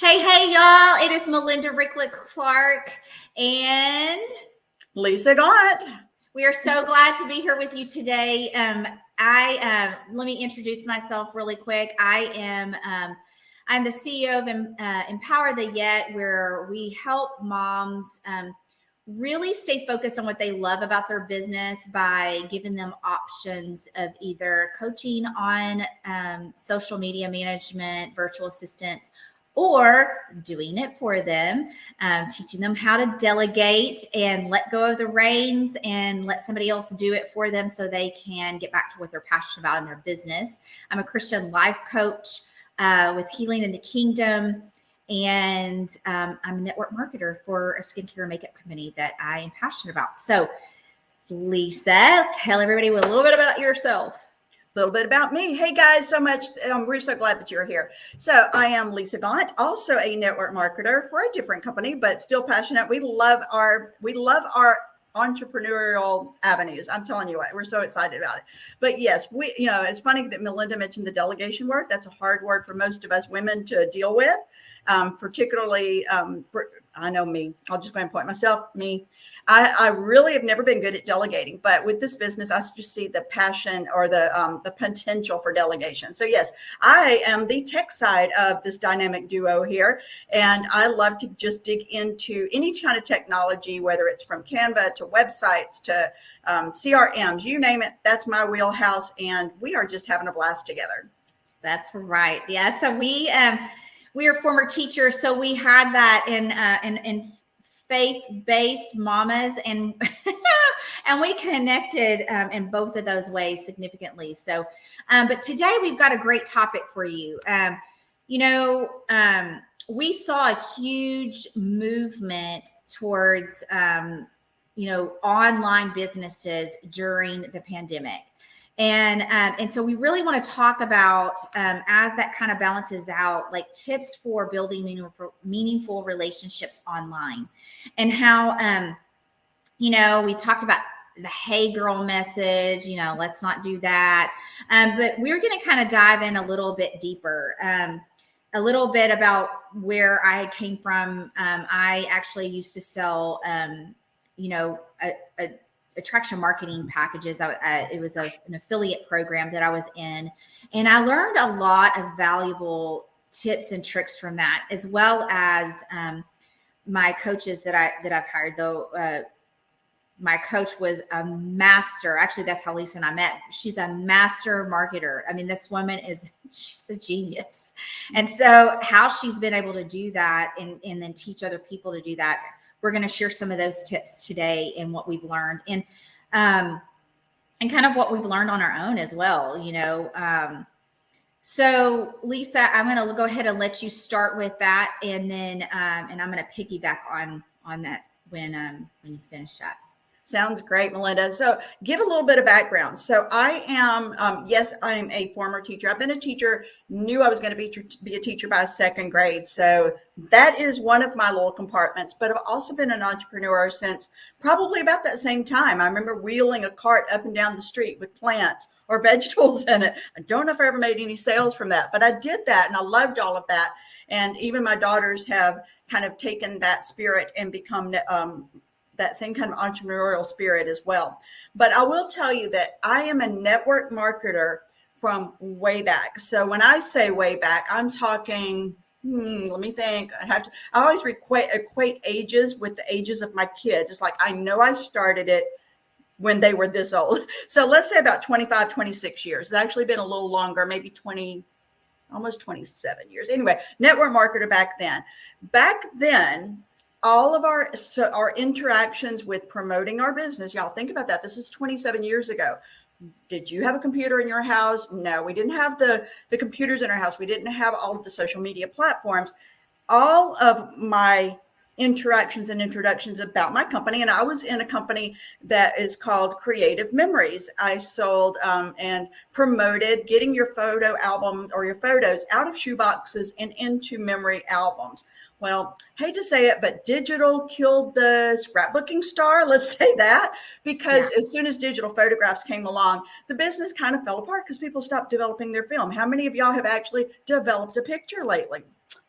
Hey, y'all. It is Melinda Rychlik-Clark, and Lisa Gaunt. we are so glad to be here with you today. Let me introduce myself really quick. I'm the CEO of Empower the Yet, where we help moms really stay focused on what they love about their business by giving them options of either coaching on social media management, virtual assistants, or doing it for them, teaching them how to delegate and let go of the reins and let somebody else do it for them so they can get back to what they're passionate about in their business. I'm a Christian life coach with Healing in the Kingdom, and I'm a network marketer for a skincare and makeup company that I am passionate about. So, Lisa, tell everybody a little bit about yourself. A little bit about me. Hey guys, we're so glad that you're here. So I am Lisa Gaunt, also a network marketer for a different company, but still passionate. We love our entrepreneurial avenues. I'm telling you what, we're so excited about it. But yes, it's funny that Melinda mentioned the delegation word. That's a hard word for most of us women to deal with. Particularly, I know me, I'll just go and point myself, me. I really have never been good at delegating, but with this business, I just see the passion or the potential for delegation. So yes, I am the tech side of this dynamic duo here, and I love to just dig into any kind of technology, whether it's from Canva to websites to CRMs, you name it. That's my wheelhouse, and we are just having a blast together. That's right. Yeah. So we are former teachers, so we had that in faith-based mamas, and and we connected in both of those ways significantly. So, but today we've got a great topic for you. We saw a huge movement towards online businesses during the pandemic. And so we really want to talk about as that kind of balances out, like tips for building meaningful relationships online, and how we talked about the "Hey girl" message. Let's not do that. But we're going to kind of dive in a little bit deeper, a little bit about where I came from. I actually used to sell, attraction marketing packages. It was an affiliate program that I was in, and I learned a lot of valuable tips and tricks from that, as well as my coaches that I've hired. Though my coach was a master. Actually, that's how Lisa and I met. She's a master marketer. I mean, this woman she's a genius. And so how she's been able to do that and then teach other people to do that, we're going to share some of those tips today and what we've learned, and kind of what we've learned on our own as well. So Lisa, I'm going to go ahead and let you start with that, and then and I'm going to piggyback on that when you finish that. Sounds great, Melinda. So give a little bit of background. So I am, yes, I'm a former teacher. I've been a teacher, knew I was going to be a teacher by second grade. So that is one of my little compartments, but I've also been an entrepreneur since probably about that same time. I remember wheeling a cart up and down the street with plants or vegetables in it. I don't know if I ever made any sales from that, but I did that and I loved all of that. And even my daughters have kind of taken that spirit and become that same kind of entrepreneurial spirit as well. But I will tell you that I am a network marketer from way back. So when I say way back, I'm talking, let me think. I always equate ages with the ages of my kids. It's like, I know I started it when they were this old. So let's say about 25, 26 years. It's actually been a little longer, maybe 20, almost 27 years. Anyway, network marketer back then. Back then, all of our interactions with promoting our business, y'all think about that. This is 27 years ago. Did you have a computer in your house? No, we didn't have the computers in our house. We didn't have all of the social media platforms. All of my interactions and introductions about my company, and I was in a company that is called Creative Memories. I sold and promoted getting your photo album or your photos out of shoeboxes and into memory albums. Well, hate to say it, but digital killed the scrapbooking star. Let's say that, because as soon as digital photographs came along, the business kind of fell apart because people stopped developing their film. How many of y'all have actually developed a picture lately?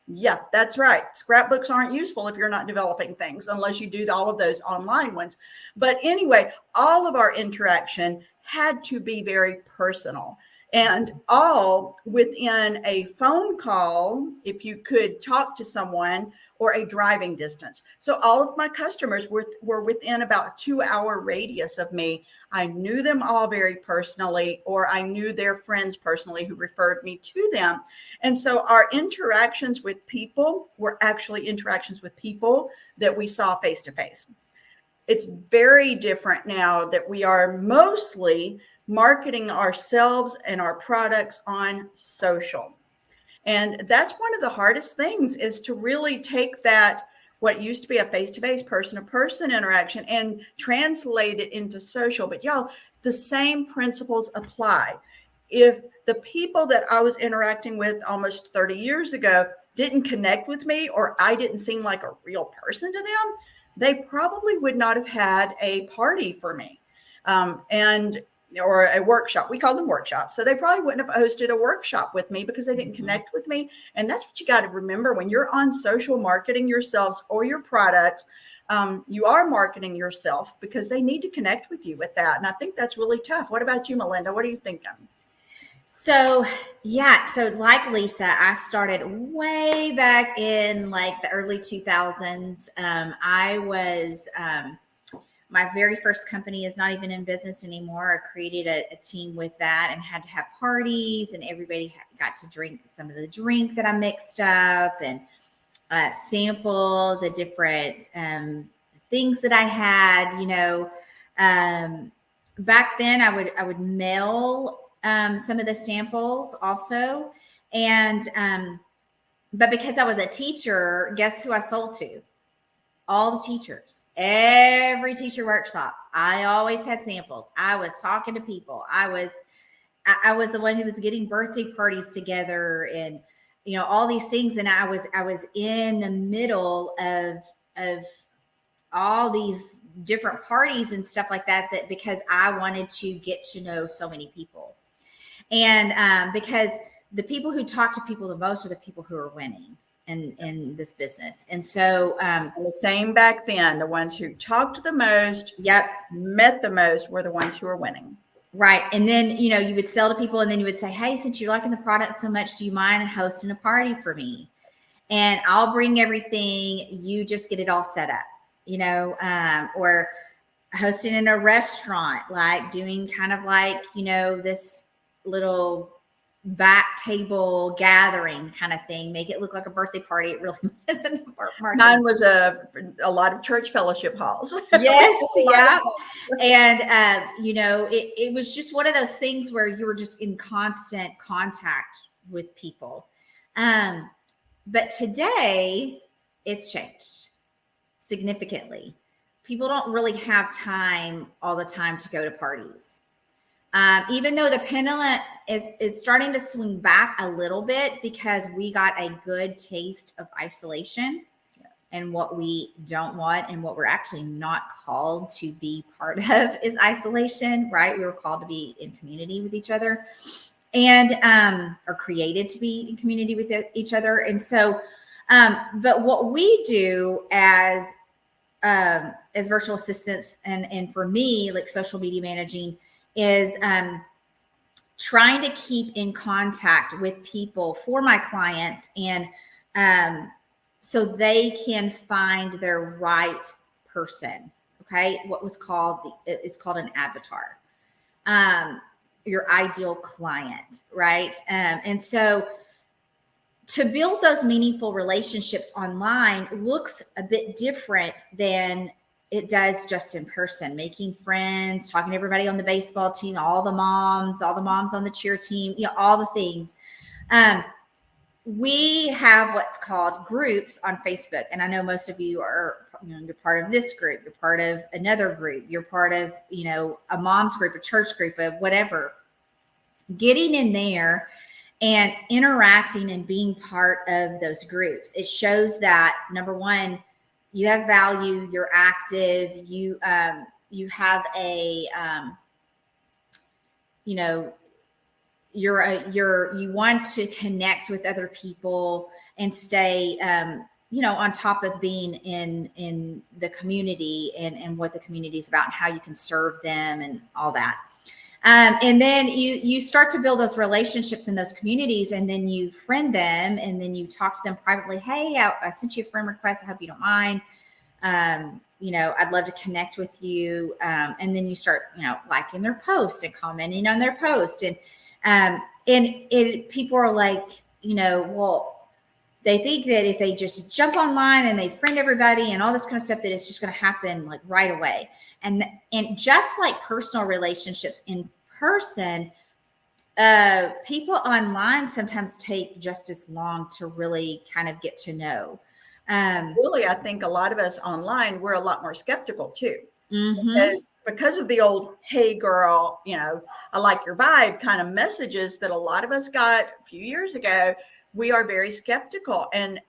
Yeah, that's right. Scrapbooks aren't useful if you're not developing things unless you do all of those online ones. But anyway, all of our interaction had to be very personal and all within a phone call, if you could talk to someone, or a driving distance. So all of my customers were within about 2 hour radius of me. I knew them all very personally, or I knew their friends personally who referred me to them. And so our interactions with people were actually interactions with people that we saw face to face. It's very different now that we are mostly marketing ourselves and our products on social. And that's one of the hardest things, is to really take that, what used to be a face-to-face, person-to-person interaction, and translate it into social. But y'all, the same principles apply. If the people that I was interacting with almost 30 years ago didn't connect with me, or I didn't seem like a real person to them, they probably would not have had a party for me. And or a workshop. We call them workshops. So they probably wouldn't have hosted a workshop with me because they didn't connect with me. And that's what you got to remember when you're on social marketing yourselves or your products. You are marketing yourself because they need to connect with you with that. And I think that's really tough. What about you, Melinda? What are you thinking? So yeah, so like Lisa, I started way back in like the early 2000s. I was my very first company is not even in business anymore. I created a team with that and had to have parties, and everybody got to drink some of the drink that I mixed up and sample the different things that I had. Back then I would mail some of the samples also, and but because I was a teacher, guess who I sold to? All the teachers, every teacher workshop. I always had samples. I was talking to people. I was the one who was getting birthday parties together, and all these things. And I was in the middle of all these different parties and stuff like that, because I wanted to get to know so many people. And because the people who talk to people the most are the people who are winning in this business. And so The same back then, the ones who talked the most, yep, met the most, were the ones who were winning. right. And then you would sell to people, and then you would say, hey, since you're liking the product so much, do you mind hosting a party for me? And I'll bring everything, you just get it all set up, or hosting in a restaurant, like doing kind of like this little back table gathering kind of thing, make it look like a birthday party. It really wasn't. Mine was a lot of church fellowship halls. Yes, yeah. And it was just one of those things where you were just in constant contact with people. But today it's changed significantly. People don't really have time all the time to go to parties. Even though the pendulum is starting to swing back a little bit, because we got a good taste of isolation and what we don't want, and what we're actually not called to be part of is isolation, right? We were called to be in community with each other, and are created to be in community with each other. And so, but what we do as virtual assistants, and for me, like social media managing, is trying to keep in contact with people for my clients, and so they can find their right person. Okay, it's called an avatar, your ideal client, right? And so to build those meaningful relationships online looks a bit different than it does just in person. Making friends, talking to everybody on the baseball team, all the moms on the cheer team, all the things. We have what's called groups on Facebook. And I know most of you are, you're part of this group, you're part of another group, you're part of, a mom's group, a church group, of whatever. Getting in there and interacting and being part of those groups, it shows that, number one, you have value, you're active, you have a you want to connect with other people and stay, on top of being in the community and what the community is about and how you can serve them and all that. And then you start to build those relationships in those communities, and then you friend them, and then you talk to them privately. Hey, I sent you a friend request. I hope you don't mind. I'd love to connect with you. And then you start, liking their post and commenting on their post. And people are like, well, they think that if they just jump online and they friend everybody and all this kind of stuff, that it's just going to happen like right away. And just like personal relationships in person, people online sometimes take just as long to really kind of get to know. Really, I think a lot of us online, we're a lot more skeptical too. Mm-hmm. Because of the old, hey girl, I like your vibe kind of messages that a lot of us got a few years ago. We are very skeptical. And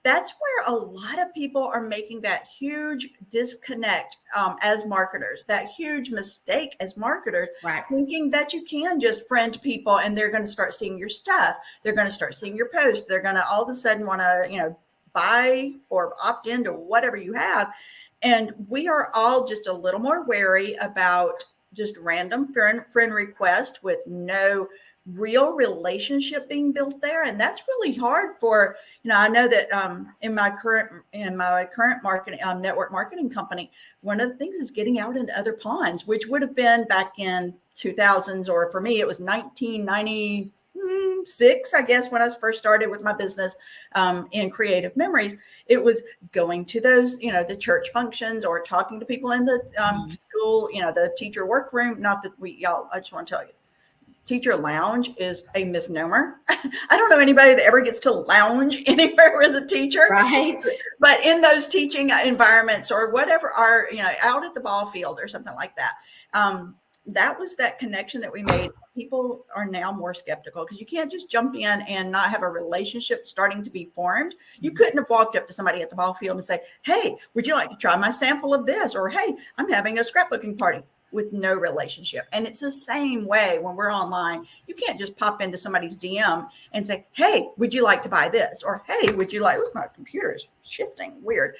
that's where a lot of people are making that huge disconnect as marketers, that huge mistake as marketers, Right. Thinking that you can just friend people and they're going to start seeing your stuff. They're going to start seeing your post. They're going to all of a sudden want to, buy or opt into whatever you have. And we are all just a little more wary about just random friend request with no real relationship being built there. And that's really hard for, I know that in my current marketing network marketing company, one of the things is getting out into other ponds, which would have been back in 2000s, or for me, it was 1996, I guess, when I first started with my business in Creative Memories. It was going to those, the church functions or talking to people in the school, the teacher workroom. Not that I just want to tell you, teacher lounge is a misnomer. I don't know anybody that ever gets to lounge anywhere as a teacher. Right. But in those teaching environments or whatever are, out at the ball field or something like that. That was that connection that we made. People are now more skeptical because you can't just jump in and not have a relationship starting to be formed. You couldn't have walked up to somebody at the ball field and say, hey, would you like to try my sample of this? Or, hey, I'm having a scrapbooking party, with no relationship. And it's the same way when we're online. You can't just pop into somebody's DM and say, hey, would you like to buy this? Or, hey, would you like, my computer is shifting weird.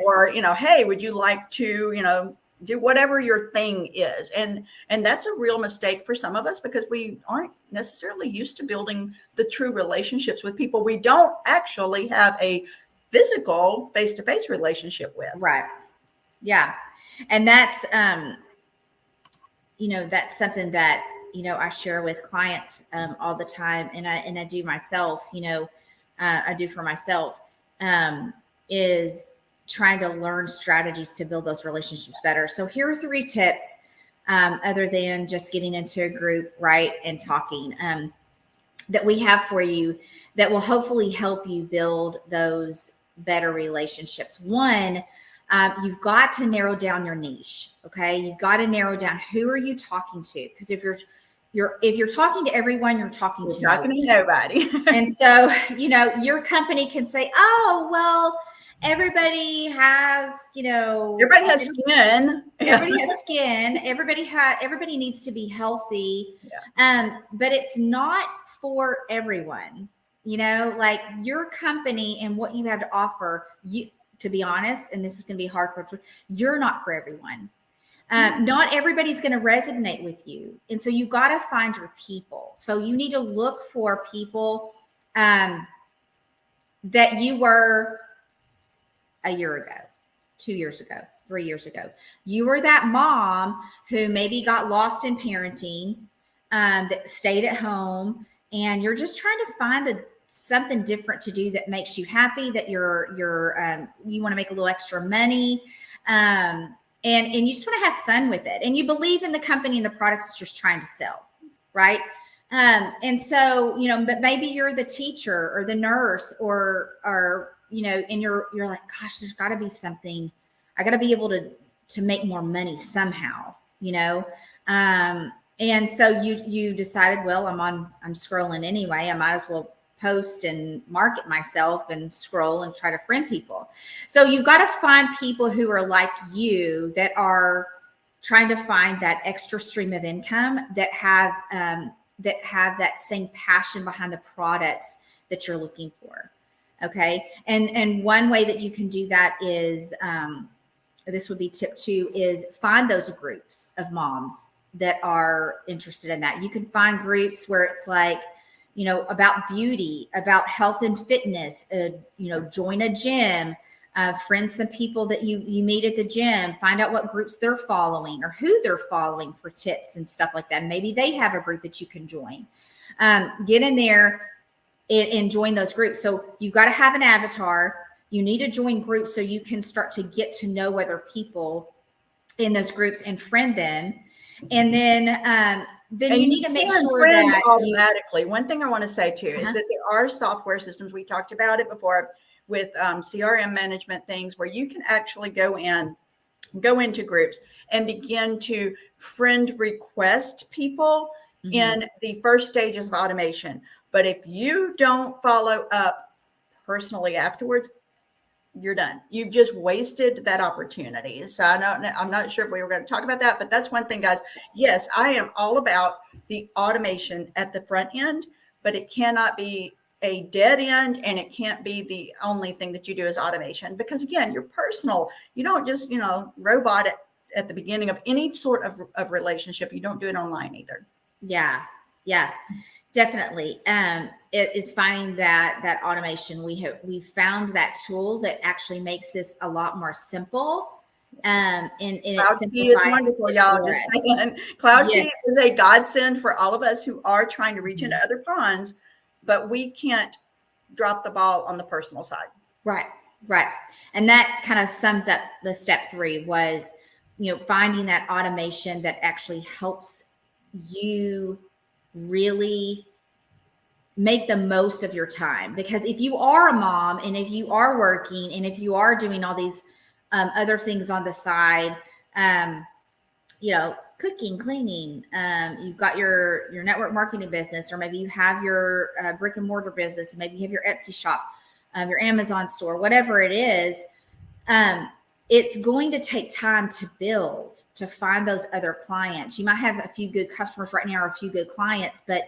Or, hey, would you like to, do whatever your thing is. And that's a real mistake for some of us because we aren't necessarily used to building the true relationships with people we don't actually have a physical face-to-face relationship with. Right. Yeah. And that's, that's something that, I share with clients all the time. And I do myself, I do for myself, is trying to learn strategies to build those relationships better. So here are 3 tips, other than just getting into a group, right, and talking, that we have for you that will hopefully help you build those better relationships. One, you've got to narrow down your niche. Okay. You've got to narrow down who are you talking to? Because if you're talking to everyone, you're talking to nobody. And so, your company can say, oh, well, everybody has, everybody has skin. Everybody has skin. Everybody needs to be healthy. Yeah. But it's not for everyone, like your company and what you have to offer, to be honest, and this is going to be hard for you're not for everyone. Not everybody's going to resonate with you. And so you got to find your people. So you need to look for people that you were a year ago, 2 years ago, 3 years ago. You were that mom who maybe got lost in parenting, that stayed at home, and you're just trying to find something different to do that makes you happy, that you want to make a little extra money. And you just want to have fun with it. And you believe in the company and the products that you're trying to sell. Right. And so, but maybe you're the teacher or the nurse or, and you're like, gosh, there's gotta be something. I gotta be able to make more money somehow, and so you decided, well, I'm scrolling anyway. I might as well post and market myself and scroll and try to friend people. So you've got to find people who are like you, that are trying to find that extra stream of income, that have that have that same passion behind the products that you're looking for. Okay. And one way that you can do that is, this would be tip 2, is find those groups of moms that are interested in that. You can find groups where it's like, about beauty, about health and fitness, join a gym, friend some people that you meet at the gym, find out what groups they're following or who they're following for tips and stuff like that. Maybe they have a group that you can join. Get in there and join those groups. So you've got to have an avatar. You need to join groups so you can start to get to know other people in those groups and friend them. And then you need to make sure that automatically. One thing I want to say too is that there are software systems. We talked about it before with CRM management things where you can actually go into groups and begin to friend request people in the first stages of automation. But if you don't follow up personally afterwards, you're done. You've just wasted that opportunity. So I'm not sure if we were going to talk about that, but that's one thing, guys. Yes, I am all about the automation at the front end, but it cannot be a dead end, and it can't be the only thing that you do is automation, because again, you're personal. You don't just, robot it at the beginning of any sort of relationship. You don't do it online either. Yeah. Definitely. It is finding that automation. We found that tool that actually makes this a lot more simple. And CloudKey is wonderful, y'all. Just saying. CloudKey is a godsend for all of us who are trying to reach into other ponds, but we can't drop the ball on the personal side. Right. And that kind of sums up the step 3 was, finding that automation that actually helps you really make the most of your time. Because if you are a mom and if you are working and if you are doing all these other things on the side, cooking, cleaning, you've got your network marketing business, or maybe you have your brick and mortar business, maybe you have your Etsy shop, your Amazon store, whatever it is, it's going to take time to build, to find those other clients. You might have a few good customers right now or a few good clients, but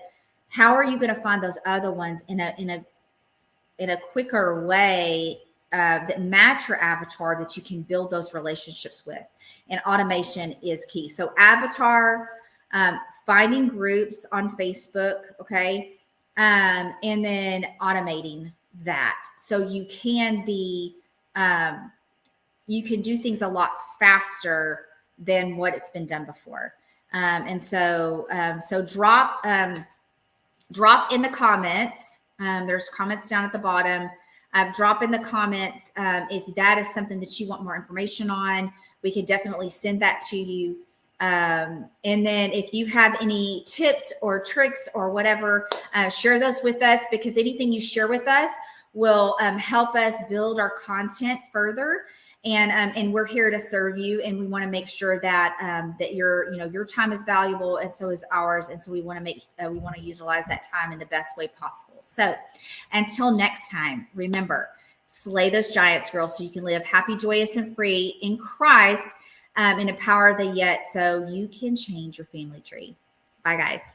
how are you going to find those other ones in a quicker way that match your avatar, that you can build those relationships with? And automation is key. So avatar, finding groups on Facebook, okay, and then automating that so you can be you can do things a lot faster than what it's been done before. And so drop in the comments. There's comments down at the bottom. Drop in the comments if that is something that you want more information on. We could definitely send that to you. And then if you have any tips or tricks or whatever, share those with us, because anything you share with us will help us build our content further. And we're here to serve you, and we want to make sure that that your time is valuable, and so is ours. And so we want to utilize that time in the best way possible. So until next time, remember, slay those giants, girls, so you can live happy, joyous, and free in Christ, and empower the yet, so you can change your family tree. Bye, guys.